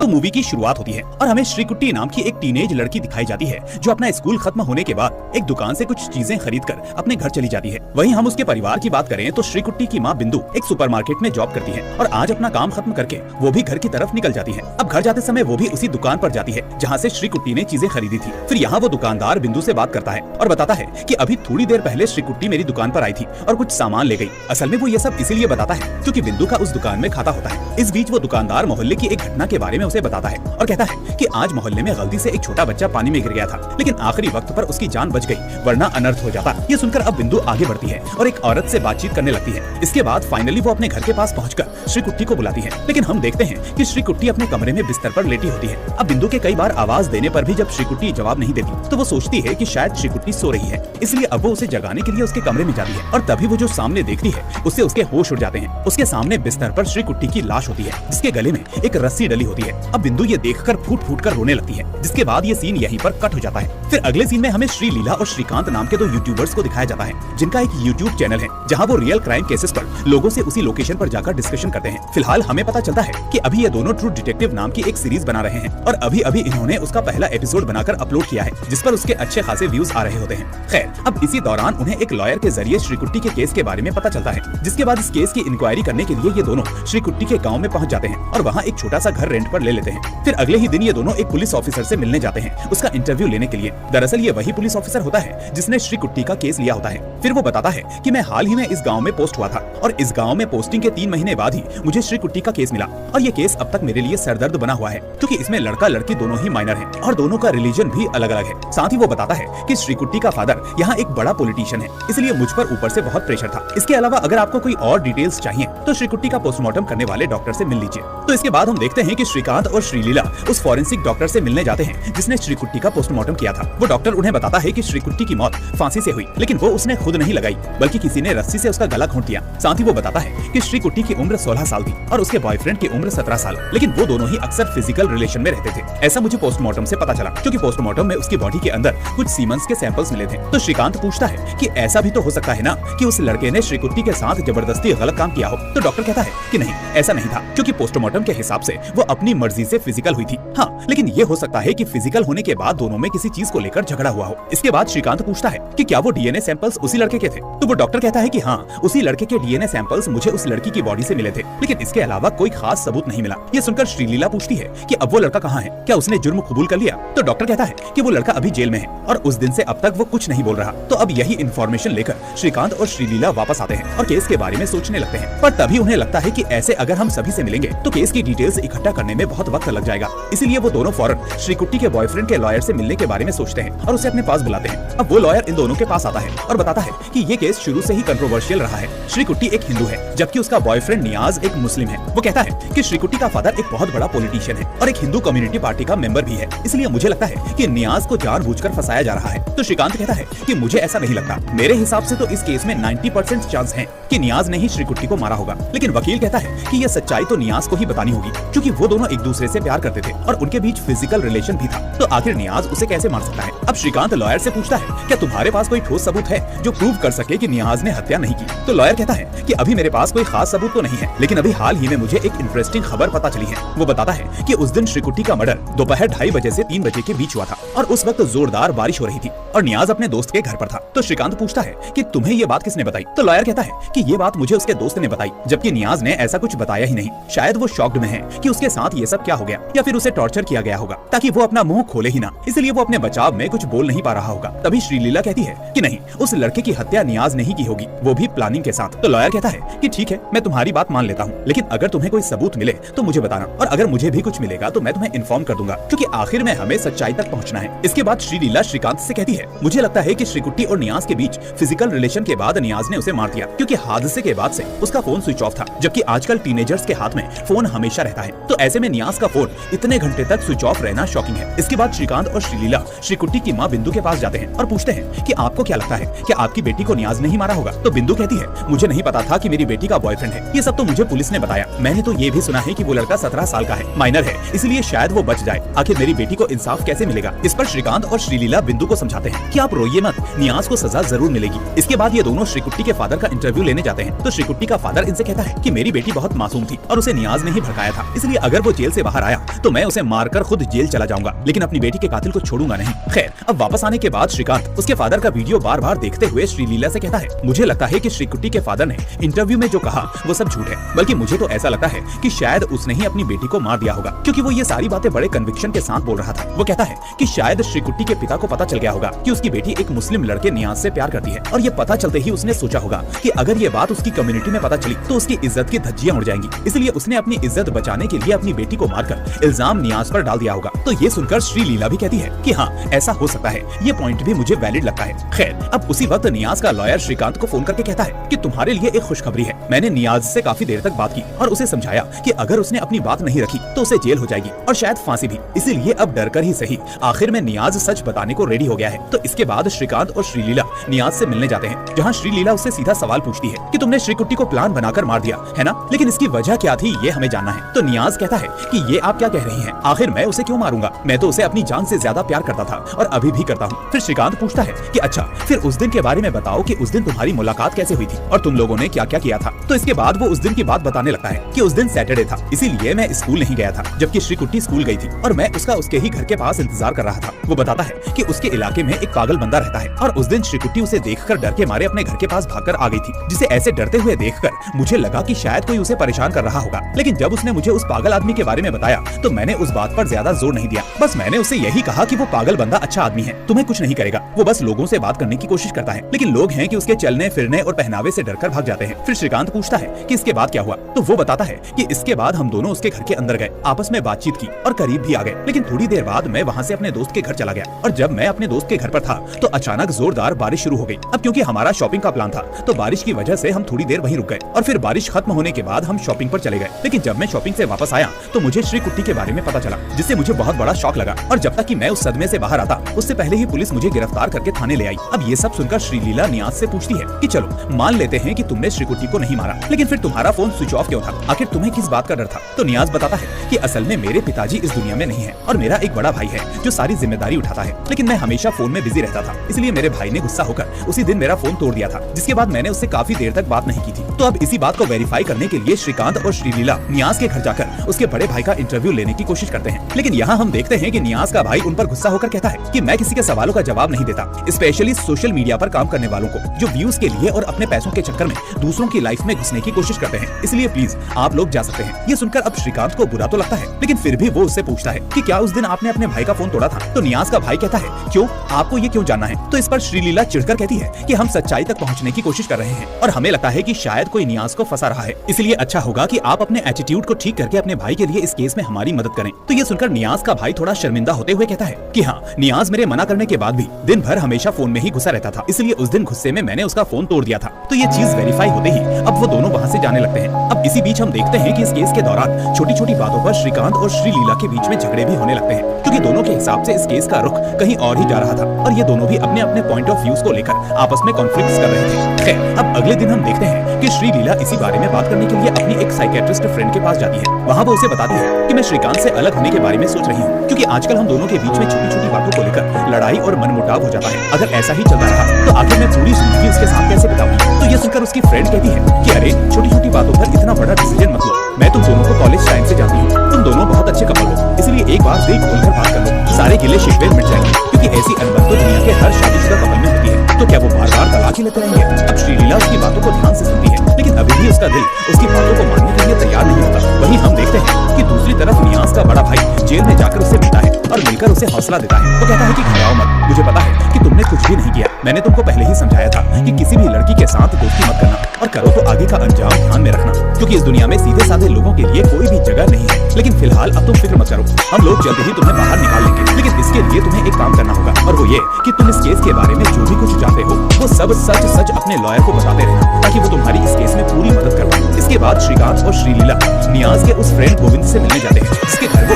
तो मूवी की शुरुआत होती है और हमें श्रीकुट्टी नाम की एक टीनेज लड़की दिखाई जाती है जो अपना स्कूल खत्म होने के बाद एक दुकान से कुछ चीजें खरीद कर अपने घर चली जाती है। वहीं हम उसके परिवार की बात करें तो श्रीकुट्टी की माँ बिंदु एक सुपरमार्केट में जॉब करती है और आज अपना काम खत्म करके वो भी घर की तरफ निकल जाती है। अब घर जाते समय वो भी उसी दुकान पर जाती है जहाँ से श्रीकुट्टी ने चीजें खरीदी थी। फिर यहाँ वो दुकानदार बिंदु से बात करता है और बताता है कि अभी थोड़ी देर पहले श्रीकुट्टी मेरी दुकान पर आई थी और कुछ सामान ले गई। असल में वो ये सब इसीलिए बताता है क्योंकि बिंदु का उस दुकान में खाता होता है। इस बीच वो दुकानदार मोहल्ले की एक घटना के बारे में उसे बताता है और कहता है कि आज मोहल्ले में गलती से एक छोटा बच्चा पानी में गिर गया था, लेकिन आखिरी वक्त पर उसकी जान बच गई, वरना अनर्थ हो जाता। ये सुनकर अब बिंदु आगे बढ़ती है और एक औरत से बातचीत करने लगती है। इसके बाद फाइनली वो अपने घर के पास पहुंचकर श्रीकुट्टी को बुलाती है, लेकिन हम देखते हैं कि श्रीकुट्टी अपने कमरे में बिस्तर पर लेटी होती है। अब बिंदु के कई बार आवाज देने पर भी जब श्रीकुट्टी जवाब नहीं देती तो वो सोचती है कि शायद श्रीकुट्टी सो रही है, इसलिए अब वो उसे जगाने के लिए उसके कमरे में जाती है और तभी वो जो सामने देखती है उससे उसके होश उड़ जाते हैं। उसके सामने बिस्तर पर श्रीकुट्टी की लाश होती है जिसके गले में एक रस्सी डली होती है। अब बिंदु ये देखकर फूट फूट कर रोने लगती है, जिसके बाद ये सीन यहीं पर कट हो जाता है। फिर अगले सीन में हमें श्रीलीला और श्रीकांत नाम के दो यूट्यूबर्स को दिखाया जाता है जिनका एक यूट्यूब चैनल है जहां वो रियल क्राइम केसेस पर लोगों से उसी लोकेशन पर जाकर डिस्कशन करते हैं। फिलहाल हमें पता चलता है कि अभी ये दोनों ट्रू डिटेक्टिव नाम की एक सीरीज बना रहे हैं और अभी अभी इन्होंने उसका पहला एपिसोड बनाकर अपलोड किया है जिस पर उसके अच्छे खासे व्यूज आ रहे होते हैं। खैर, अब इसी दौरान उन्हें एक लॉयर के जरिए श्रीकुट्टी के केस के बारे में पता चलता है, जिसके बाद इस केस की इंक्वायरी करने के लिए ये दोनों श्रीकुट्टी के गाँव में पहुँच जाते हैं और वहाँ एक छोटा सा घर रेंट पर ले लेते हैं। फिर अगले ही दिन ये दोनों एक पुलिस ऑफिसर से मिलने जाते हैं उसका इंटरव्यू लेने के लिए। दरअसल ये वही पुलिस ऑफिसर होता है जिसने श्रीकुट्टी का केस लिया होता है। फिर वो बताता है कि मैं हाल ही में इस गांव में पोस्ट हुआ था और इस गांव में पोस्टिंग के 3 महीने बाद ही मुझे श्रीकुट्टी का केस मिला और ये केस अब तक मेरे लिए सरदर्द बना हुआ है क्योंकि इसमें लड़का लड़की दोनों ही माइनर हैं और दोनों का रिलीजन भी अलग अलग है। साथ ही वो बताता है कि श्रीकुट्टी का फादर यहाँ एक बड़ा पॉलिटिशियन है, इसलिए मुझ पर ऊपर से बहुत प्रेशर था। इसके अलावा अगर आपको कोई और डिटेल्स चाहिए तो श्रीकुट्टी का पोस्टमार्टम करने वाले डॉक्टर से मिल लीजिए। तो इसके बाद हम देखते हैं कि श्रीकांत और श्रीलीला उस फॉरेंसिक डॉक्टर से मिलने जाते हैं जिसने श्रीकुट्टी का पोस्टमार्टम किया था। वो डॉक्टर उन्हें बताता है कि श्रीकुट्टी की मौत फांसी से हुई, लेकिन वो उसने खुद नहीं लगाई बल्कि किसी ने रस्सी से उसका गला घोंट दिया। साथ ही वो बताता है कि श्रीकुट्टी की उम्र 16 साल थी और उसके बॉयफ्रेंड की उम्र 17 साल, लेकिन वो दोनों ही अक्सर फिजिकल रिलेशन में रहते थे। ऐसा मुझे पोस्टमार्टम से पता चला क्योंकि पोस्टमार्टम में उसकी बॉडी के अंदर कुछ सीमेंस के सैंपल्स मिले थे। तो श्रीकांत पूछता है कि ऐसा भी तो हो सकता है ना कि उस लड़के ने श्रीकुट्टी के साथ जबरदस्ती गलत काम किया हो। तो डॉक्टर कहता है कि नहीं, ऐसा नहीं था क्योंकि पोस्टमार्टम के हिसाब से वो अपनी मर्जी से फिजिकल हुई थी। हाँ, लेकिन ये हो सकता है कि फिजिकल होने के बाद दोनों में किसी चीज को लेकर झगड़ा हुआ हो। इसके बाद श्रीकांत पूछता है कि क्या वो डीएनए सैंपल्स उसी लड़के के थे। तो वो डॉक्टर कहता है कि हाँ, उसी लड़के के डीएनए सैंपल्स मुझे उस लड़की की बॉडी से मिले थे, लेकिन इसके अलावा कोई खास सबूत नहीं मिला। ये सुनकर श्रीलीला पूछती है कि अब वो लड़का कहाँ है, क्या उसने जुर्म कबूल कर लिया। तो डॉक्टर कहता है कि वो लड़का अभी जेल में है और उस दिन से अब तक वो कुछ नहीं बोल रहा। तो अब यही इन्फॉर्मेशन लेकर श्रीकांत और श्रीलीला वापस आते हैं और केस के बारे में सोचने लगते हैं, पर तभी उन्हें लगता है कि ऐसे अगर हम सभी से मिलेंगे तो केस की डिटेल्स इकट्ठा करने में बहुत वक्त लग जाएगा। इसीलिए वो दोनों फौरन श्रीकुट्टी के बॉयफ्रेंड के लॉयर से मिलने के बारे में सोचते हैं और उसे अपने पास बुलाते हैं। अब वो लॉयर इन दोनों के पास आता है और बताता है कि ये केस शुरू से ही कंट्रोवर्शियल रहा है। श्रीकुट्टी एक हिंदू है जबकि उसका बॉयफ्रेंड नियाज एक मुस्लिम है। वो कहता है कि श्रीकुट्टी का फादर एक बहुत बड़ा पॉलिटिशियन है और एक हिंदू कम्युनिटी पार्टी का मेंबर भी है, इसलिए मुझे लगता है कि नियाज को जानबूझकर फंसाया जा रहा है। तो श्रीकांत कहता है कि मुझे ऐसा नहीं लगता, मेरे हिसाब से तो इस केस में 90% चांस है कि नियाज ने ही श्रीकुट्टी को मारा होगा। लेकिन वकील कहता है कि ये सच्चाई तो नियाज को ही बतानी होगी क्योंकि वो दोनों एक दूसरे से प्यार करते थे और उनके बीच फिजिकल रिलेशन भी था, तो आखिर नियाज उसे कैसे मार सकता है। अब श्रीकांत लॉयर से पूछता है क्या तुम्हारे पास कोई ठोस सबूत है जो प्रूव कर सके कि नियाज ने हत्या नहीं की। तो लॉयर कहता है कि अभी मेरे पास कोई खास सबूत तो नहीं है, लेकिन अभी हाल ही में मुझे एक इंटरेस्टिंग खबर पता चली है। वो बताता है कि उस दिन श्रीकुट्टी का मर्डर दोपहर 2:30 बजे से 3 बजे के बीच हुआ था और उस वक्त जोरदार बारिश हो रही थी और नियाज अपने दोस्त के घर पर था। तो श्रीकांत पूछता है कि तुम्हें ये बात किसने बताई। तो लॉयर कहता है कि ये बात मुझे उसके दोस्त ने बताई, जबकि नियाज ने ऐसा कुछ बताया ही नहीं। शायद वो शॉक्ड में है कि उसके साथ ये सब क्या हो गया या फिर उसे टॉर्चर किया गया होगा ताकि वो अपना मुंह खोले ही ना, इसलिए वो अपने बचाव में कुछ बोल नहीं पा रहा होगा। तभी श्रीलीला कहती है कि नहीं, उस लड़के की हत्या नियाज नहीं की होगी, वो भी प्लानिंग के साथ। तो लॉयर कहता है कि ठीक है, मैं तुम्हारी बात मान लेता हूँ, लेकिन अगर तुम्हें कोई सबूत मिले तो मुझे बताना और अगर मुझे भी कुछ मिलेगा तो मैं तुम्हें इन्फॉर्म कर दूंगा क्योंकि आखिर में हमें सच्चाई तक पहुँचना है। इसके बाद श्रीलीला श्रीकांत से कहती है मुझे लगता है कि श्रीकुट्टी और नियाज के बीच फिजिकल रिलेशन के बाद नियाज ने उसे मार दिया क्योंकि हादसे के बाद से उसका फोन स्विच ऑफ था, जबकि आजकल टीनेजर्स के हाथ में फोन हमेशा रहता है। तो ऐसे में नियाज नियाज का फोन इतने घंटे तक स्विच ऑफ रहना शॉकिंग है। इसके बाद श्रीकांत और श्रीलीला श्रीकुट्टी की माँ बिंदु के पास जाते हैं और पूछते हैं कि आपको क्या लगता है कि आपकी बेटी को नियाज नहीं मारा होगा। तो बिंदु कहती है, मुझे नहीं पता था कि मेरी बेटी का बॉयफ्रेंड है, ये सब तो मुझे पुलिस ने बताया। मैंने तो ये भी सुना है कि वो लड़का 17 साल का है, माइनर है, इसलिए शायद वो बच जाए। आखिर मेरी बेटी को इंसाफ कैसे मिलेगा। इस पर श्रीकांत और श्रीलीला बिंदु को समझाते हैं कि आप रोइए मत, नियाज को सजा जरूर मिलेगी। इसके बाद ये दोनों श्रीकुट्टी के फादर का इंटरव्यू लेने जाते हैं। तो श्रीकुट्टी का फादर इनसे कहता है कि मेरी बेटी बहुत मासूम थी और उसे नियाज ने ही भड़काया था, इसलिए अगर वो जेल से बाहर आया तो मैं उसे मारकर खुद जेल चला जाऊंगा, लेकिन अपनी बेटी के कातिल को छोड़ूंगा नहीं। खैर, अब वापस आने के बाद श्रीकांत उसके फादर का वीडियो बार बार देखते हुए श्रीलीला से कहता है, मुझे लगता है कि श्रीकुट्टी के फादर ने इंटरव्यू में जो कहा वो सब झूठ है, बल्कि मुझे तो ऐसा लगता है कि शायद उसने ही अपनी बेटी को मार दिया होगा, क्योंकि वो ये सारी बातें बड़े कन्विक्शन के साथ बोल रहा था। वो कहता है कि शायद श्रीकुट्टी के पिता को पता चल गया होगा कि उसकी बेटी एक मुस्लिम लड़के नियाज से प्यार करती है, और ये पता चलते ही उसने सोचा होगा कि अगर ये बात उसकी कम्युनिटी में पता चली तो उसकी इज्जत की धज्जियां उड़ जाएंगी, इसलिए उसने अपनी इज्जत बचाने के लिए अपनी बेटी को मारकर इल्जाम नियाज पर डाल दिया होगा। तो ये सुनकर श्रीलीला भी कहती है कि हाँ, ऐसा हो सकता है, ये पॉइंट भी मुझे वैलिड लगता है। खैर, अब उसी वक्त नियाज का लॉयर श्रीकांत को फोन करके कहता है कि तुम्हारे लिए एक खुशखबरी है। मैंने नियाज से काफी देर तक बात की और उसे समझाया कि अगर उसने अपनी बात नहीं रखी तो उसे जेल हो जाएगी और शायद फांसी भी, इसीलिए अब डर कर ही सही आखिर में नियाज सच बताने को रेडी हो गया है। तो इसके बाद श्रीकांत और श्रीलीला नियाज से मिलने जाते हैं, जहाँ श्रीलीला उससे सीधा सवाल पूछती है कि तुमने श्रीकुट्टी को प्लान बनाकर मार दिया है ना, लेकिन इसकी वजह क्या थी ये हमें जानना है। तो नियाज कहता है कि ये आप क्या कह रही हैं? आखिर मैं उसे क्यों मारूंगा, मैं तो उसे अपनी जान से ज्यादा प्यार करता था और अभी भी करता हूँ। फिर श्रीकांत पूछता है कि अच्छा, फिर उस दिन के बारे में बताओ कि उस दिन तुम्हारी मुलाकात कैसे हुई थी और तुम लोगों ने क्या क्या किया था। तो इसके बाद वो उस दिन की बात बताने लगता है कि उस दिन सैटरडे था, इसीलिए मैं स्कूल नहीं गया था, जबकि श्रीकुट्टी स्कूल गई थी और मैं उसका उसके ही घर के पास इंतजार कर रहा था। वो बताता है कि उसके इलाके में एक पागल बंदा रहता है और उस दिन श्रीकुट्टी उसे देखकर डर के मारे अपने घर के पास भागकर आ गई थी, जिसे ऐसे डरते हुए देखकर मुझे लगा कि शायद कोई उसे परेशान कर रहा होगा। लेकिन जब उसने मुझे उस पागल आदमी के बारे में बताया तो मैंने उस बात पर ज्यादा जोर नहीं दिया, बस मैंने उसे यही कहा कि वो पागल बंदा अच्छा आदमी है, तुम्हें कुछ नहीं करेगा, वो बस लोगों से बात करने की कोशिश करता है, लेकिन लोग हैं कि उसके चलने फिरने और पहनावे से डरकर भाग जाते हैं। फिर श्रीकांत पूछता है कि इसके बाद क्या हुआ। तो वो बताता है कि इसके बाद हम दोनों उसके घर के अंदर गए, आपस में बातचीत की और करीब भी आ गए, लेकिन थोड़ी देर बाद मैं वहाँ से अपने दोस्त के घर चला गया और जब मैं अपने दोस्त के घर पर था तो अचानक जोरदार बारिश शुरू हो गई। अब क्योंकि हमारा शॉपिंग का प्लान था तो बारिश की वजह से हम थोड़ी देर वहीं रुक गए और फिर बारिश खत्म होने के बाद हम शॉपिंग पर चले गए। लेकिन जब मैं शॉपिंग से वापस आया तो मुझे श्रीकुट्टी के बारे में पता चला, जिससे मुझे बहुत बड़ा शॉक लगा और जब तक कि मैं उस सदमे से बाहर आता उससे पहले ही पुलिस मुझे गिरफ्तार करके थाने ले आई। अब ये सब सुनकर श्रीलीला नियाज से पूछती है कि चलो मान लेते हैं कि तुमने श्रीकुट्टी को नहीं मारा, लेकिन फिर तुम्हारा फोन स्विच ऑफ क्यों था? आखिर तुम्हें किस बात का डर था? तो नियाज बताता है कि असल में मेरे पिताजी इस दुनिया में नहीं है और मेरा एक बड़ा भाई है जो सारी जिम्मेदारी उठाता है, लेकिन मैं हमेशा फोन में बिजी रहता था, इसलिए मेरे भाई ने गुस्सा होकर उसी दिन मेरा फोन तोड़ दिया था, जिसके बाद मैंने उससे काफी देर तक बात नहीं की थी। तो अब इसी बात को वेरीफाई करने के लिए श्रीकांत और श्रीलीला नियाज के घर जाकर उसके बड़े भाई का इंटरव्यू लेने की कोशिश करते हैं, लेकिन यहाँ हम देखते हैं कि नियाज का भाई उन पर गुस्सा होकर कहता है कि मैं किसी के सवालों का जवाब नहीं देता, स्पेशली सोशल मीडिया पर काम करने वालों को जो व्यूज के लिए और अपने पैसों के चक्कर में दूसरों की लाइफ में घुसने की कोशिश करते हैं, इसलिए प्लीज आप लोग जा सकते हैं। ये सुनकर अब श्रीकांत को बुरा तो लगता है, लेकिन फिर भी वो उससे पूछता है कि क्या उस दिन आपने अपने भाई का फोन तोड़ा था? तो नियाज का भाई कहता है क्यों, आपको ये क्यों जानना है? तो इस पर श्रीलीला चिढ़कर कहती है कि हम सच्चाई तक पहुंचने की कोशिश कर रहे हैं और हमें लगता है कि शायद कोई नियाज को फंसा रहा है, इसलिए अच्छा होगा कि आप अपने एटीट्यूड को ठीक करके अपने भाई के लिए इस केस में हमारी मदद करें। तो ये सुनकर नियाज का भाई थोड़ा शर्मिंदा होते हुए कहता है कि हाँ, नियाज मेरे मना करने के बाद भी दिन भर हमेशा फोन में ही घुसा रहता था, इसलिए उस दिन गुस्से में मैंने उसका फोन तोड़ दिया था। तो ये चीज वेरीफाई होते ही अब वो दोनों वहाँ से जाने लगते हैं। अब इसी बीच हम देखते हैं कि इस केस के दौरान छोटी छोटी बातों पर श्रीकांत और श्रीलीला के बीच में झगड़े भी होने लगते हैं, क्योंकि दोनों के हिसाब से इस केस का रुख कहीं और ही जा रहा था और ये दोनों भी अपने अपने पॉइंट ऑफ व्यूज को लेकर आपस में कॉन्फ्लिक्ट कर रहे थे। खैर, अब अगले दिन हम देखते हैं कि श्रीलीला इसी बारे में बात करने के लिए अपनी एक साइकियाट्रिस्ट फ्रेंड के पास जाती है। वहाँ वो उसे बताती है कि मैं श्रीकांत से अलग होने के बारे में सोच रही हूँ, क्योंकि आजकल हम दोनों के बीच में छोटी छोटी बातों को लेकर लड़ाई और मनमुटाव हो जाता है। अगर ऐसा ही चलता रहा तो आखिर मैं पूरी जिंदगी उसके साथ कैसे बिताऊंगी? तो ये सुनकर उसकी फ्रेंड कहती है कि अरे छोटी छोटी बातों पर इतना बड़ा डिसीजन मत लो, मैं तुम दोनों को कॉलेज टाइम से जानती हूँ, तुम दोनों बहुत अच्छे कपल हो, इसलिए एक बार दिल खोलकर बात कर लो, सारे गिले शिकवे मिट जाएंगे, क्योंकि ऐसी अनबन तो दुनिया के हर शादीशुदा कपल में होती है। तो क्या वो बार बार तलाक ही लेते रहेंगे? अब श्रीलीला उसकी बातों को ध्यान से सुनती है, लेकिन अभी भी उसका दिल उसकी बातों को मानने के लिए तैयार नहीं होता। वहीं हम देखते हैं कि दूसरी तरफ नियाज का बड़ा भाई जेल में जाकर उसे मिलता है और मिलकर उसे हौसला देता है। वो कहता है कि घबराओ मत, मुझे पता है कि तुमने कुछ भी नहीं किया, मैंने तुमको पहले ही समझाया था कि किसी भी लड़की के साथ दोस्ती मत करना और करो तो आगे का अंजाम ध्यान में रखना, क्योंकि इस दुनिया में सीधे साधे लोगों के लिए कोई भी जगह नहीं है। लेकिन फिलहाल अब तुम फिक्र मत करो, हम लोग जल्द ही तुम्हें बाहर निकाल लेंगे, लेकिन इसके लिए तुम्हें एक काम करना होगा और वो ये कि तुम इस केस के बारे में जो भी कुछ जानते हो वो सब सच सच अपने लॉयर को बताते रहना, ताकि वो तुम्हारी इस केस में पूरी मदद कर पाए। इसके बाद श्रीकांत और श्रीलीला नियाज के उस फ्रेंड गोविंद से मिलने जाते हैं, जिसके घर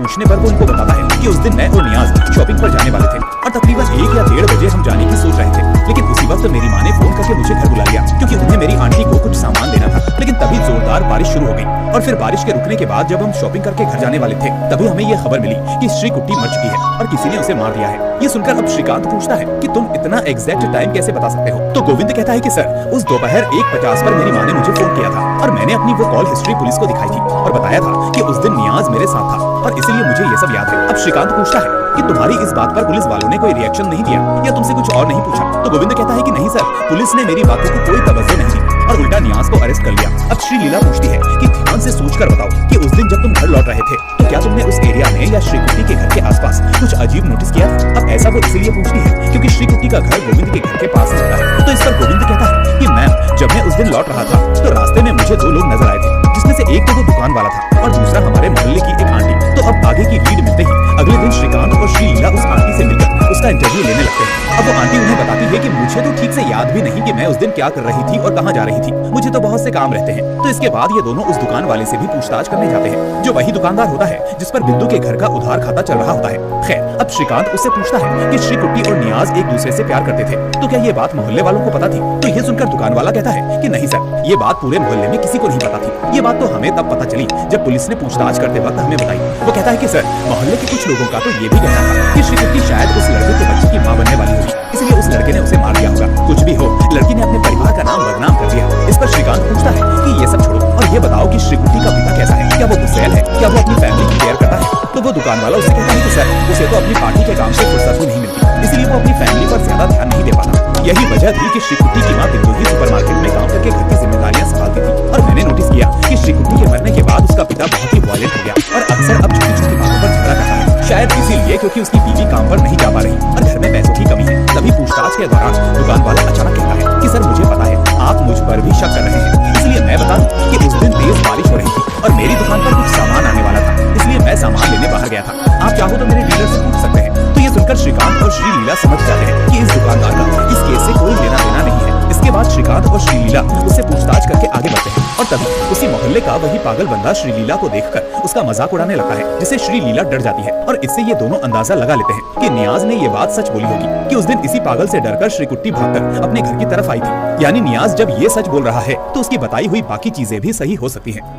पूछने पर वो उनको बताता है कि उस दिन मैं और नियाज शॉपिंग पर जाने वाले थे और तकरीबन 1 या 1:30 बजे हम जाने की सोच रहे थे। लेकिन उसी वक्त मेरी माँ ने फोन करके मुझे घर बुला लिया क्योंकि उन्हें मेरी आंटी को कुछ सामान देना था। लेकिन तभी जोरदार बारिश शुरू हो गई और फिर बारिश के रुकने के बाद जब हम शॉपिंग करके घर जाने वाले थे तभी हमें ये खबर मिली कि श्रीकुट्टी मर चुकी है और किसी ने उसे मार दिया है। ये सुनकर अब श्रीकांत पूछता है कि तुम इतना एग्जैक्ट टाइम कैसे बता सकते हो? तो गोविंद कहता है कि सर, उस दोपहर 1:50 पर मेरी माँ ने मुझे फोन किया था और मैंने अपनी वो कॉल हिस्ट्री पुलिस को दिखाई थी और बताया था कि उस दिन नियाज मेरे साथ था और इसलिए मुझे ये सब याद है। अब श्रीकांत पूछता है कि तुम्हारी इस बात पर पुलिस वालों ने कोई रिएक्शन नहीं दिया या तुमसे कुछ और नहीं पूछा? तो गोविंद कहता है कि नहीं सर, पुलिस ने मेरी बातों को कोई तवज्जो नहीं दी और उल्टा नियाज को अरेस्ट कर लिया। अब श्रीलीला पूछती है कि ध्यान से सोचकर बताओ कि उस दिन जब तुम घर लौट रहे थे तो क्या तुमने उस एरिया में या श्रीकुट्टी के घर के आसपास कुछ अजीब नोटिस किया था? अब ऐसा वो इसलिए पूछती है क्योंकि श्रीकुट्टी का घर गोविंद के घर के पास ही होता है। तो इस पर गोविंद कहता है कि मैम, जब मैं उस दिन लौट रहा था तो रास्ते में मुझे 2 लोग नजर आए थे, जिसमें से एक तो वो दुकान वाला था और दूसरा हमारे मोहल्ले की एक आंटी। तो अब आगे की लीड मिलते ही अगले दिन श्रीकांत और श्रीलीला उस आंटी से मिलकर उसका इंटरव्यू लेने लगते हैं। अब वो आंटी उन्हें बताती है कि मुझे तो ठीक से याद भी नहीं कि मैं उस दिन क्या कर रही थी और कहाँ जा रही थी, मुझे तो बहुत से काम रहते हैं। तो इसके बाद ये दोनों उस दुकान वाले से भी पूछताछ करने जाते हैं जो वही दुकानदार होता है जिस पर बिंदु के घर का उधार खाता चल रहा होता है। खैर, अब श्रीकांत उससे पूछता है कि श्रीकुट्टी और नियाज एक दूसरे से प्यार करते थे, तो क्या ये बात मोहल्ले वालों को पता थी? तो ये सुनकर दुकान वाला कहता है कि नहीं सर, ये बात पूरे मोहल्ले में किसी को नहीं पता थी। ये बात तो हमें तब पता चली जब पुलिस ने पूछताछ करते वक्त हमें बताई। वो कहता है कि सर, मोहल्ले के कुछ लोगों का तो ये भी कहना था कि श्रीकुट्टी शायद उस लड़के के बच्चे की माँ बनने वाली होगी, इसलिए उस लड़के ने उसे मार दिया होगा। कुछ भी हो, लड़की ने अपने परिवार का नाम बदनाम कर दिया। इस पर श्रीकांत पूछता है कि ये सब छोड़ो और ये बताओ कि श्रीकुट्टी का पिता कैसा है? क्या वो गुस्सैल है? क्या वो अपनी फैमिली की केयर करता है? तो वो दुकान वाला उसे कहता है कि सर, उसे तो अपनी पार्टी के काम से फुर्सत भी नहीं मिलती, इसलिए वो अपनी फैमिली पर ज्यादा ध्यान नहीं दे पाता। यही वजह थी कि श्रीकुट्टी की माँ बिंदु ही सुपरमार्केट में काम करके घर की जिम्मेदारियां संभालती थी और मैंने नोटिस किया कि श्रीकुट्टी के मरने के बाद उसका पिता बहुत ही वायलेंट हो गया और अक्सर अब छोटी छोटी बातों पर झगड़ा करता है। शायद इसीलिए क्योंकि उसकी बीवी काम पर नहीं जा पा रही और घर में पैसों की कमी है। तभी पूछताछ के दौरान दुकान वाला अचानक कहता है कि सर, मुझे पता है आप मुझ पर भी शक कर रहे हैं, इसलिए मैं बता दूं कि उस दिन तेज बारिश हो रही थी और मेरी दुकान पर कुछ सामान आने वाला था, इसलिए मैं सामान लेने बाहर गया था। आप चाहो तो मेरे डीलर से पूछ सकते हैं। तो ये सुनकर श्रीकांत और श्रीलीला समझ जाते हैं कि इस दुकानदार का इस केस से कोई लेना देना नहीं है। इसके बाद श्रीकांत और श्रीलीला उससे पूछताछ करके आगे बढ़ते हैं और तभी उसी मोहल्ले का वही पागल बंदा श्रीलीला को देखकर उसका मजाक उड़ाने लगता है, जिससे श्रीलीला डर जाती है और इससे ये दोनों अंदाजा लगा लेते हैं कि नियाज ने ये बात सच बोली होगी कि उस दिन इसी पागल से डरकर श्रीकुट्टी भागकर अपने घर की तरफ आई थी। यानी नियाज जब ये सच बोल रहा है तो उसकी बताई हुई बाकी चीजें भी सही हो सकती हैं।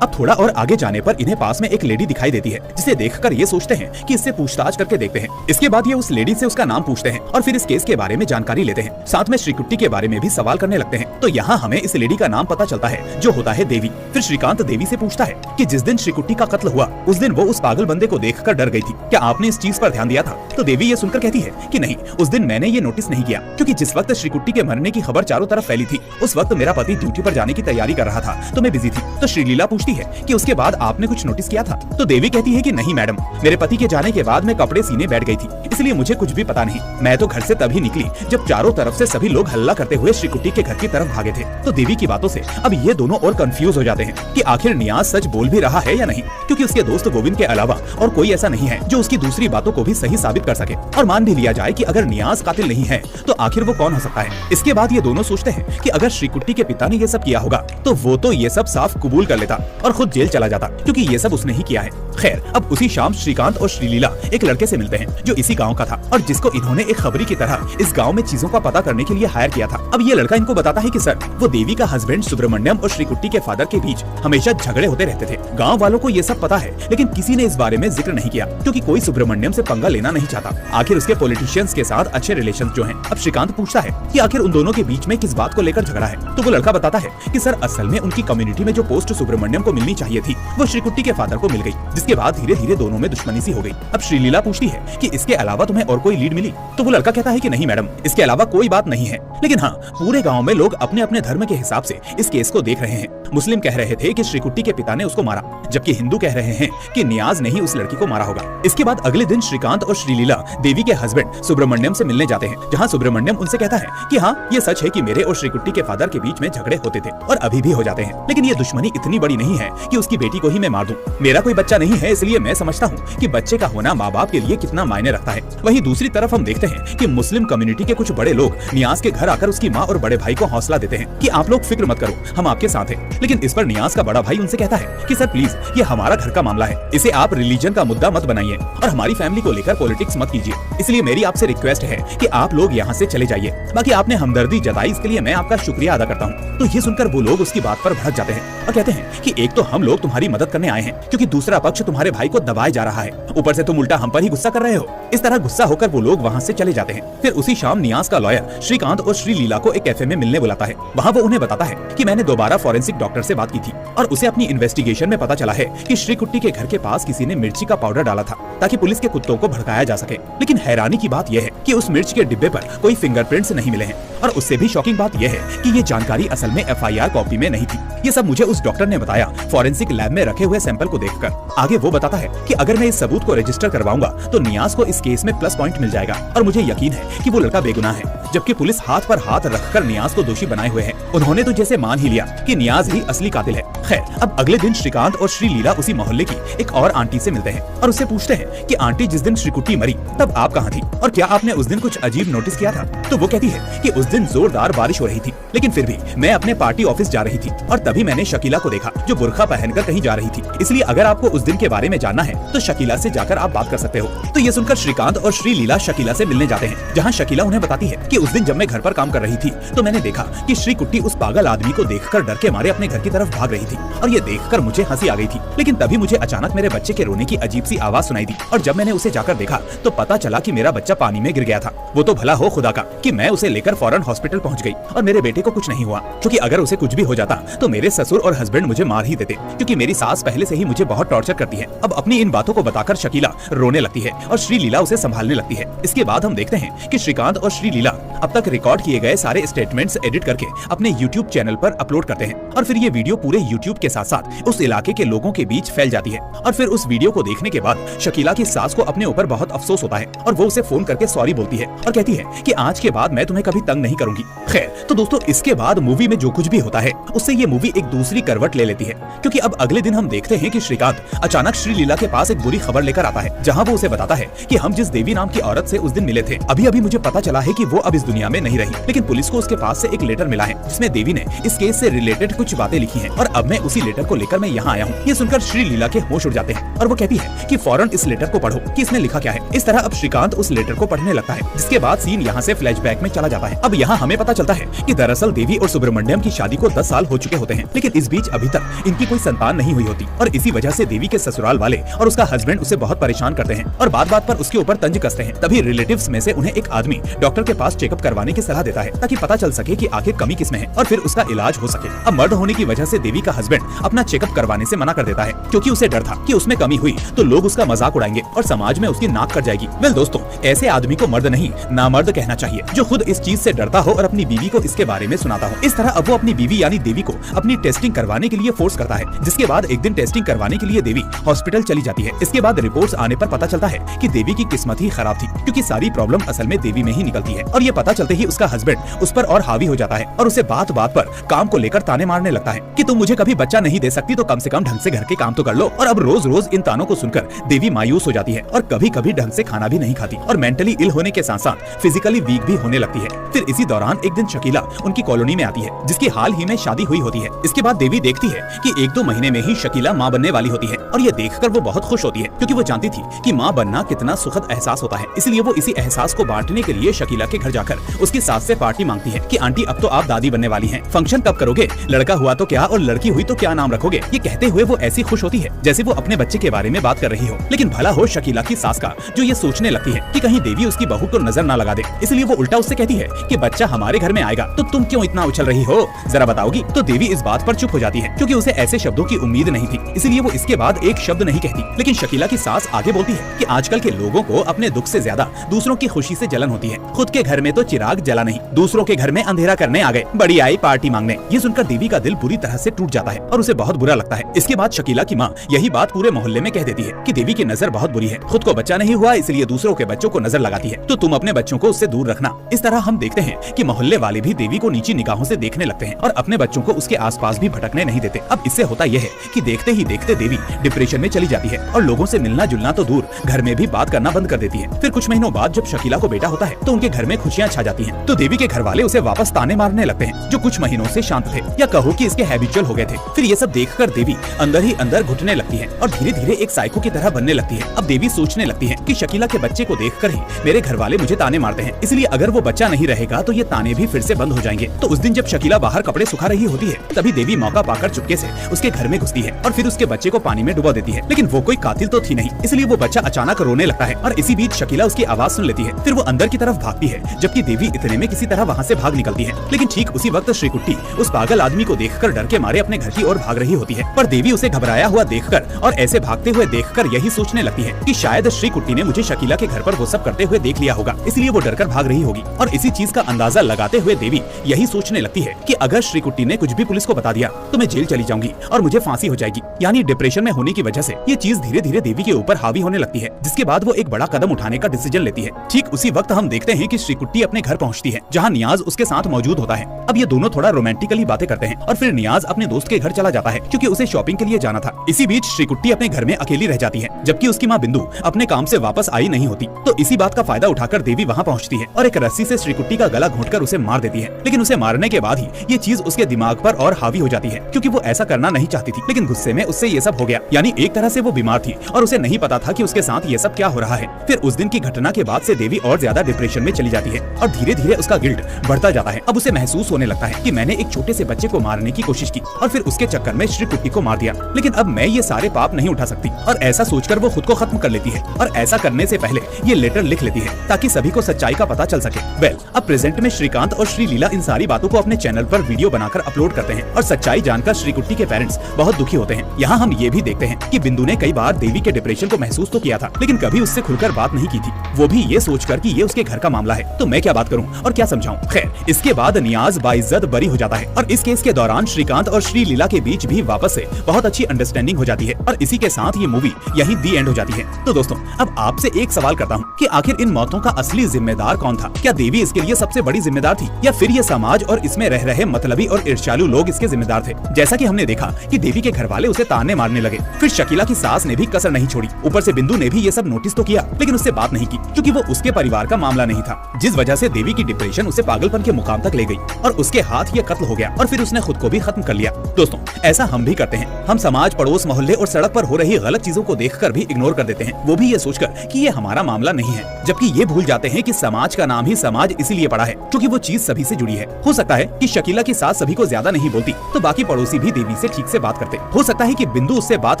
अब थोड़ा और आगे जाने पर इन्हें पास में एक लेडी दिखाई देती है, जिसे देखकर ये सोचते हैं कि इससे पूछताछ करके देखते हैं। इसके बाद ये उस लेडी से उसका नाम पूछते हैं और फिर इस केस के बारे में जानकारी लेते हैं। साथ में श्रीकुट्टी के बारे में भी सवाल करने लगते हैं। तो यहाँ हमें इस लेडी का नाम पता चलता है जो होता है देवी। फिर श्रीकांत देवी से पूछता है कि जिस दिन श्रीकुट्टी का कत्ल हुआ उस दिन वो उस पागल बंदे को देखकर डर गई थी, क्या आपने इस चीज पर ध्यान दिया था? तो देवी ये सुनकर कहती है कि नहीं, उस दिन मैंने ये नोटिस नहीं किया क्योंकि जिस वक्त श्रीकुट्टी के मरने की खबर चारों तरफ फैली थी उस वक्त मेरा पति ड्यूटी पर जाने की तैयारी कर रहा था तो मैं बिजी थी। तो श्रीलीला पूछती है कि उसके बाद आपने कुछ नोटिस किया था? तो देवी कहती है कि नहीं मैडम, मेरे पति के जाने के बाद मैं कपड़े सीने बैठ गई थी, इसलिए मुझे कुछ भी पता नहीं। मैं तो घर से तभी निकली जब चारों तरफ से सभी लोग हल्ला करते हुए श्रीकुट्टी के घर की तरफ भागे थे। तो देवी की बातों से अब ये दोनों और कंफ्यूज हो जाते हैं कि आखिर नियाज सच बोल भी रहा है या नहीं, क्योंकि उसके दोस्त गोविंद के अलावा और कोई ऐसा नहीं है जो उसकी दूसरी बातों को भी सही साबित कर सके। और मान भी लिया जाए कि अगर नियाज कातिल नहीं है तो आखिर वो कौन हो सकता है? इसके बाद ये दोनों सोचते हैं कि अगर श्रीकुट्टी के पिता ने ये सब किया होगा तो वो तो ये सब साफ कबूल कर लेता और खुद जेल चला जाता, क्योंकि ये सब उसने ही किया है। खैर, अब उसी शाम श्रीकांत और श्रीलीला एक लड़के से मिलते हैं जो इसी गांव का था और जिसको इन्होंने एक खबरी की तरह इस गांव में चीजों का पता करने के लिए हायर किया था। अब ये लड़का इनको बताता है कि सर, वो देवी का हस्बैंड सुब्रमण्यम और श्रीकुट्टी के फादर के बीच हमेशा झगड़े होते रहते थे। गांव वालों को ये सब पता है, लेकिन किसी ने इस बारे में जिक्र नहीं किया क्योंकि कोई सुब्रमण्यम से पंगा लेना नहीं चाहता। आखिर उसके पॉलिटिशियंस के साथ अच्छे रिलेशन जो हैं। अब श्रीकांत पूछता है कि आखिर उन दोनों के बीच में किस बात को लेकर झगड़ा है? तो वो लड़का बताता है कि सर, असल में उनकी कम्युनिटी में जो पोस्ट सुब्रमण्यम को मिलनी चाहिए थी वो श्रीकुट्टी के फादर को मिल गई, जिसके बाद धीरे धीरे दोनों में दुश्मनी सी हो गई। अब श्रीलीला पूछती है कि इसके अलावा तुम्हें और कोई लीड मिली? तो वो लड़का कहता है कि नहीं मैडम, इसके अलावा कोई बात नहीं है, लेकिन हाँ, पूरे गाँव में लोग अपने अपने धर्म के हिसाब से इस केस को देख रहे हैं। मुस्लिम कह रहे थे कि श्रीकुट्टी के पिता ने उसको मारा, जबकि हिंदू कह रहे हैं कि नियाज ने ही उस लड़की को मारा होगा। इसके बाद अगले दिन श्रीकांत और श्रीलीला देवी के हस्बैंड सुब्रमण्यम से मिलने जाते हैं, जहां सुब्रमण्यम उनसे कहता है कि हाँ, ये सच है कि मेरे और श्रीकुट्टी के फादर के बीच में झगड़े होते थे और अभी भी हो जाते हैं, लेकिन ये दुश्मनी इतनी बड़ी नहीं है कि उसकी बेटी को ही मैं मार दूं। मेरा कोई बच्चा नहीं है, इसलिए मैं समझता हूँ कि बच्चे का होना माँ बाप के लिए कितना मायने रखता है। वहीं दूसरी तरफ हम देखते हैं कि मुस्लिम कम्युनिटी के कुछ बड़े लोग नियाज के घर आकर उसकी माँ और बड़े भाई को हौसला देते हैं कि आप लोग फिक्र मत करो, हम आपके साथ हैं। लेकिन इस पर नियाज का बड़ा भाई उनसे कहता है कि सर प्लीज ये हमारा घर का मामला है, इसे आप रिलीजन का मुद्दा मत बनाइए और हमारी फैमिली को लेकर पॉलिटिक्स मत कीजिए, इसलिए मेरी आपसे रिक्वेस्ट है कि आप लोग यहाँ से चले जाइए। बाकी आपने हमदर्दी जताई, इसके लिए मैं आपका शुक्रिया अदा करता हूँ। तो ये सुनकर वो लोग उसकी बात पर भड़क जाते हैं और कहते हैं कि एक तो हम लोग तुम्हारी मदद करने आए हैं क्योंकि दूसरा पक्ष तुम्हारे भाई को दबाया जा रहा है, ऊपर से तुम उल्टा हम पर ही गुस्सा कर रहे हो। इस तरह गुस्सा होकर वो लोग वहाँ से चले जाते हैं। फिर उसी शाम नियाज का लॉयर श्रीकांत और श्रीलीला को एक कैफे में मिलने बुलाता है। वहाँ वो उन्हें बताता है कि मैंने दोबारा फॉरेंसिक डॉक्टर से बात की थी और उसे अपनी इन्वेस्टिगेशन में पता चला है कि श्रीकुट्टी के घर के पास किसी ने मिर्ची का पाउडर डाला था ताकि पुलिस के कुत्तों को भड़काया जा सके। लेकिन हैरानी की बात यह है कि उस मिर्च के डिब्बे पर कोई फिंगरप्रिंट्स नहीं मिले हैं और उससे भी शॉकिंग बात यह है कि ये जानकारी असल में एफआईआर कॉपी में नहीं थी। ये सब मुझे उस डॉक्टर ने बताया फॉरेंसिक लैब में रखे हुए सैंपल को देखकर। आगे वो बताता है कि अगर मैं इस सबूत को रजिस्टर करवाऊंगा तो नियाज को इस केस में प्लस पॉइंट मिल जाएगा और मुझे यकीन है कि वो लड़का बेगुनाह है, जबकि पुलिस हाथ पर हाथ रखकर नियाज को दोषी बनाए हुए है। उन्होंने तो जैसे मान ही लिया कि नियाज ही असली कातिल है। खैर, अब अगले दिन श्रीकांत और श्रीलीला उसी मोहल्ले की एक और आंटी से मिलते हैं और उससे पूछते हैं कि आंटी जिस दिन श्रीकुट्टी मरी तब आप कहाँ थी और क्या आपने उस दिन कुछ अजीब नोटिस किया था? तो वो कहती है कि उस दिन जोरदार बारिश हो रही थी, लेकिन फिर भी मैं अपने पार्टी ऑफिस जा रही थी और तभी मैंने शकीला को देखा जो बुर्खा पहनकर कहीं जा रही थी, इसलिए अगर आपको उस दिन के बारे में जानना है तो शकीला से जाकर आप बात कर सकते हो। तो ये सुनकर श्रीकांत और श्रीलीला शकीला से मिलने जाते हैं, जहाँ शकीला उन्हें बताती है कि उस दिन जब मैं घर पर काम कर रही थी तो मैंने देखा कि श्रीकुट्टी उस पागल आदमी को देखकर डर के मारे अपने घर की तरफ भाग रही थी और ये देखकर मुझे हंसी आ गई थी। लेकिन तभी मुझे अचानक मेरे बच्चे के रोने की अजीब सी आवाज सुनाई दी और जब मैंने उसे जाकर देखा तो पता चला कि मेरा बच्चा पानी में गिर गया था। वो तो भला हो खुदा का कि मैं उसे लेकर फौरन हॉस्पिटल पहुंच गई और मेरे बेटे को कुछ नहीं हुआ, क्योंकि अगर उसे कुछ भी हो जाता तो मेरे ससुर और हस्बैंड मुझे मार ही देते, क्योंकि मेरी सास पहले से ही मुझे बहुत टॉर्चर करती है। अब अपनी इन बातों को बताकर शकीला रोने लगती है और श्रीलीला उसे संभालने लगती है। इसके बाद हम देखते हैं कि श्रीकांत और श्रीलीला अब तक रिकॉर्ड किए गए सारे स्टेटमेंट्स एडिट करके अपने यूट्यूब चैनल पर अपलोड करते हैं और फिर ये वीडियो पूरे यूट्यूब के साथ साथ उस इलाके के लोगों के बीच फैल जाती है। और फिर उस वीडियो को देखने के बाद शकीला की सास को अपने ऊपर बहुत अफसोस होता है और वो उसे फोन करके सॉरी बोलती है और कहती है कि आज के बाद मैं तुम्हें कभी तंग नहीं करूंगी। खैर, तो दोस्तों इसके बाद मूवी में जो कुछ भी होता है उससे ये मूवी एक दूसरी करवट ले लेती है, क्योंकि अब अगले दिन हम देखते हैं कि श्रीकांत अचानक श्रीलीला के पास एक बुरी खबर लेकर आता है, जहाँ वो उसे बताता है कि हम जिस देवी नाम की औरत से उस दिन मिले थे अभी अभी मुझे पता चला है कि वो अब इस दुनिया में नहीं रही, लेकिन पुलिस को उसके पास से एक लेटर मिला है जिसमें देवी ने इस केस से रिलेटेड कुछ बातें लिखी हैं और अब मैं उसी लेटर को लेकर मैं यहाँ आया हूँ। ये सुनकर श्रीलीला के होश उड़ जाते हैं और वो कहती है कि फौरन इस लेटर को पढ़ो कि इसमें लिखा क्या है। इस तरह अब श्रीकांत उस लेटर को पढ़ने लगता है, जिसके बाद सीन यहाँ से फ्लैशबैक में चला जाता है। अब यहाँ हमें पता चलता है कि दरअसल देवी और सुब्रमण्यम की शादी को 10 साल हो चुके होते हैं, लेकिन इस बीच अभी तक इनकी कोई संतान नहीं हुई होती और इसी वजह से देवी के ससुराल वाले और उसका हस्बैंड उसे बहुत परेशान करते हैं और बात बात पर उसके ऊपर तंज कसते हैं। तभी रिलेटिव्स में से उन्हें एक आदमी डॉक्टर के पास चेकअप करवाने की सलाह देता है ताकि पता चल सके कि आखिर कमी किसमें है और फिर उसका इलाज हो सके। अब मर्द होने की वजह से देवी का हस्बैंड अपना चेकअप करवाने से मना कर देता है, क्योंकि उसे डर था कि उसमें कमी हुई तो लोग उसका मजाक उड़ाएंगे और समाज में उसकी नाक कट जाएगी। वेल दोस्तों, ऐसे आदमी को मर्द नहीं नामर्द कहना चाहिए जो खुद इस चीज से डरता हो और अपनी बीवी को इसके बारे में सुनाता हो। इस तरह अब वो अपनी बीवी यानी देवी को अपनी टेस्टिंग करवाने के लिए फोर्स करता है, जिसके बाद एक दिन टेस्टिंग करवाने के लिए देवी हॉस्पिटल चली जाती है। इसके बाद रिपोर्ट्स आने पर पता चलता है कि देवी की किस्मत ही खराब थी, क्योंकि सारी प्रॉब्लम असल में देवी में ही निकलती है और ये पता चलते ही उसका हस्बैंड उस पर और हावी हो जाता है और उसे बात बात पर काम को लेकर ताने मारने लगता है कि तुम मुझे कभी बच्चा नहीं दे सकती तो कम से कम ढंग से घर के काम तो कर लो। और अब रोज रोज इन तानों को सुनकर देवी मायूस हो जाती है और कभी कभी ढंग से खाना भी नहीं खाती और मेंटली इल होने के साथ साथ फिजिकली वीक भी होने लगती है। फिर इसी दौरान एक दिन शकीला उनकी कॉलोनी में आती है, जिसकी हाल ही में शादी हुई होती है। इसके बाद देवी देखती है कि 1-2 महीने में ही शकीला माँ बनने वाली होती है और ये देखकर वो बहुत खुश होती है, क्योंकि वो जानती थी कि माँ बनना कितना सुखद एहसास होता है। इसलिए वो इसी एहसास को बांटने के लिए शकीला के घर जाकर उसकी सास से पार्टी मांगती है कि आंटी अब तो आप दादी बनने वाली हैं, फंक्शन कब करोगे, लड़का हुआ तो क्या और लड़की हुई तो क्या नाम रखोगे। ये कहते हुए वो ऐसी खुश होती है जैसे वो अपने बच्चे के बारे में बात कर रही हो। लेकिन भला हो शकीला की सास का, जो ये सोचने लगती है कि कहीं देवी उसकी बहू को नजर ना लगा दे, इसलिए वो उल्टा उससे कहती है कि बच्चा हमारे घर में आएगा तो तुम क्यों इतना उछल रही हो, जरा बताओगी। तो देवी इस बात पर चुप हो जाती है, क्योंकि उसे ऐसे शब्दों की उम्मीद नहीं थी, इसलिए वो इसके बाद एक शब्द नहीं कहती। लेकिन शकीला की सास आगे बोलती है कि आजकल के लोगों को अपने दुख से ज्यादा दूसरों की खुशी से जलन होती है, खुद के घर में तो चिराग जला नहीं, दूसरों के घर में अंधेरा करने आ गए, बड़ी आई पार्टी मांगने। ये सुनकर देवी का दिल बुरी तरह से टूट जाता है और उसे बहुत बुरा लगता है। इसके बाद शकीला की माँ यही बात पूरे मोहल्ले में कह देती है कि देवी की नजर बहुत बुरी है, खुद को बच्चा नहीं हुआ इसलिए दूसरों के बच्चों को नजर लगाती है, तो तुम अपने बच्चों को उससे दूर रखना। इस तरह हम देखते हैं कि मोहल्ले वाले भी देवी को नीची निगाहों से देखने लगते हैं और अपने बच्चों को उसके आसपास भी भटकने नहीं देते। अब इससे होता यह है कि देखते ही देखते देवी डिप्रेशन में चली जाती है और लोगों से मिलना जुलना तो दूर, घर में भी बात करना बंद कर देती है। फिर कुछ महीनों बाद जब शकीला को बेटा होता है तो उनके घर में खुशियां छा जाती हैं। तो देवी के घर वाले उसे वापस ताने मारने लगते हैं, जो कुछ महीनों से शांत थे, या कहो कि इसके हैबिचुअल हो गए थे। फिर ये सब देखकर देवी अंदर ही अंदर घुटने लगती है और धीरे धीरे एक साइको की तरह बनने लगती है। अब देवी सोचने लगती है कि शकीला के बच्चे को देखकर ही मेरे घर वाले मुझे ताने मारते हैं, इसलिए अगर वो बच्चा नहीं रहेगा तो ये ताने भी फिर से बंद हो जाएंगे। तो उस दिन जब शकीला बाहर कपड़े सुखा रही होती है तभी देवी मौका पाकर चुपके से उसके घर में घुसती है और फिर उसके बच्चे को पानी में डुबा देती है। लेकिन वो कोई कातिल तो थी नहीं, इसलिए वो बच्चा अचानक रोने लगता है और इसी बीच शकीला उसकी आवाज सुन लेती है। फिर वो अंदर की तरफ भागती है जबकि देवी इतने में किसी तरह वहाँ से भाग निकलती है। लेकिन ठीक उसी वक्त श्रीकुट्टी उस पागल आदमी को देखकर डर के मारे अपने घर की ओर भाग रही होती है। पर देवी उसे घबराया हुआ देखकर और ऐसे भागते हुए देखकर यही सोचने लगती है कि शायद श्रीकुट्टी ने मुझे शकीला के घर पर वो सब करते हुए देख लिया होगा, इसलिए वो डरकर भाग रही होगी। और इसी चीज का अंदाजा लगाते हुए देवी यही सोचने लगती है कि अगर श्रीकुट्टी ने कुछ भी पुलिस को बता दिया तो मैं जेल चली जाऊंगी और मुझे फांसी हो जाएगी। यानी डिप्रेशन में होने की वजह से ये चीज धीरे धीरे देवी के ऊपर हावी होने लगती है, जिसके बाद वो एक बड़ा कदम उठाने का डिसीजन लेती है। ठीक उसी वक्त हम देखते हैं कि श्रीकुट्टी अपने घर पहुंचती है जहां नियाज उसके साथ मौजूद होता है। अब ये दोनों थोड़ा रोमांटिकली बातें करते हैं और फिर नियाज अपने दोस्त के घर चला जाता है क्योंकि उसे शॉपिंग के लिए जाना था। इसी बीच श्रीकुट्टी अपने घर में अकेली रह जाती है जबकि उसकी माँ बिंदु अपने काम से वापस आई नहीं होती। तो इसी बात का फायदा उठाकर देवी वहाँ पहुँचती है और एक रस्सी से श्रीकुट्टी का गला घोंटकर उसे मार देती है। लेकिन उसे मारने के बाद ही ये चीज उसके दिमाग पर और हावी हो जाती है क्योंकि वो ऐसा करना नहीं चाहती थी, लेकिन गुस्से में उससे ये सब हो गया। यानी एक तरह से वो बीमार थी और उसे नहीं पता था कि उसके साथ ये सब क्या हो रहा है। फिर उस दिन की घटना के बाद से देवी और ज्यादा डिप्रेशन में चली जाती है और धीरे धीरे उसका गिल्ट बढ़ता जाता है। अब उसे महसूस होने लगता है कि मैंने एक छोटे से बच्चे को मारने की कोशिश की और फिर उसके चक्कर में श्रीकुट्टी को मार दिया, लेकिन अब मैं ये सारे पाप नहीं उठा सकती। और ऐसा सोचकर वो खुद को खत्म कर लेती है और ऐसा करने से पहले ये लेटर लिख लेती है ताकि सभी को सच्चाई का पता चल सके। वेल, अब प्रेजेंट में श्रीकांत और श्रीलीला इन सारी बातों को अपने चैनल पर वीडियो बनाकर अपलोड करते हैं और सच्चाई जानकर श्रीकुट्टी के पेरेंट्स बहुत दुखी होते हैं। यहाँ हम ये भी देखते हैं कि बिंदु ने कई बार देवी के डिप्रेशन को महसूस तो किया था, लेकिन कभी उससे खुलकर बात नहीं की थी, वो भी ये सोचकर कि ये उसके घर का मामला है तो मैं क्या बात करूं और क्या समझाऊं। खैर, इसके बाद नियाज बाइज्जत बरी हो जाता है और इस केस के दौरान श्रीकांत और श्रीलीला के बीच भी वापस से बहुत अच्छी अंडरस्टैंडिंग हो जाती है और इसी के साथ ये मूवी यही दी एंड हो जाती है। तो दोस्तों, अब आपसे एक सवाल करता हूँ कि आखिर इन मौतों का असली जिम्मेदार कौन था? क्या देवी इसके लिए सबसे बड़ी जिम्मेदार थी या फिर ये समाज और इसमें रह रहे मतलबी और ईर्ष्यालु लोग इसके जिम्मेदार थे? जैसा कि हमने देखा कि देवी के घर वाले उसे ताने मारने लगे, फिर शकीला की सास ने भी कसर नहीं छोड़ी, ऊपर से बिंदु ने भी ये सब नोटिस तो किया लेकिन उससे बात नहीं की क्योंकि वो उसके परिवार का मामला नहीं था, जिस वजह से देवी की डिप्रेशन उसे पागलपन के मुकाम तक ले गई और उसके हाथ ये कत्ल हो गया और फिर उसने खुद को भी खत्म कर लिया। दोस्तों, ऐसा हम भी करते हैं। हम समाज, पड़ोस, मोहल्ले और सड़क पर हो रही गलत चीजों को देखकर भी इग्नोर कर देते हैं, वो भी ये सोचकर कि ये हमारा मामला नहीं है, जबकि ये भूल जाते हैं कि समाज का नाम ही समाज इसीलिए पड़ा है क्योंकि वो चीज सभी से जुड़ी है। हो सकता है कि शकीला की सास सभी को ज्यादा नहीं बोलती तो बाकी पड़ोसी भी देवी से ठीक से बात करते। हो सकता है कि बिंदु उससे बात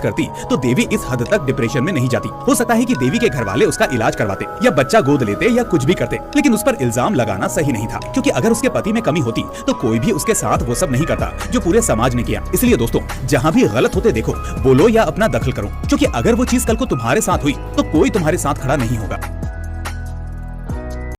करती तो देवी इस हद तक डिप्रेशन में नहीं जाती। हो सकता है कि देवी के घर वाले उसका इलाज करवाते या बच्चा गोद लेते या कुछ भी करते, लेकिन उस पर इल्जाम लगाना सही नहीं था क्योंकि अगर उसके पति में कमी होती तो कोई भी उसके साथ वो सब नहीं करता जो पूरे समाज ने किया। इसलिए दोस्तों, जहाँ भी गलत होते देखो, बोलो या अपना दखल करो, क्योंकि अगर वो चीज कल को तुम्हारे साथ हुई तो कोई तुम्हारे साथ खड़ा नहीं होगा।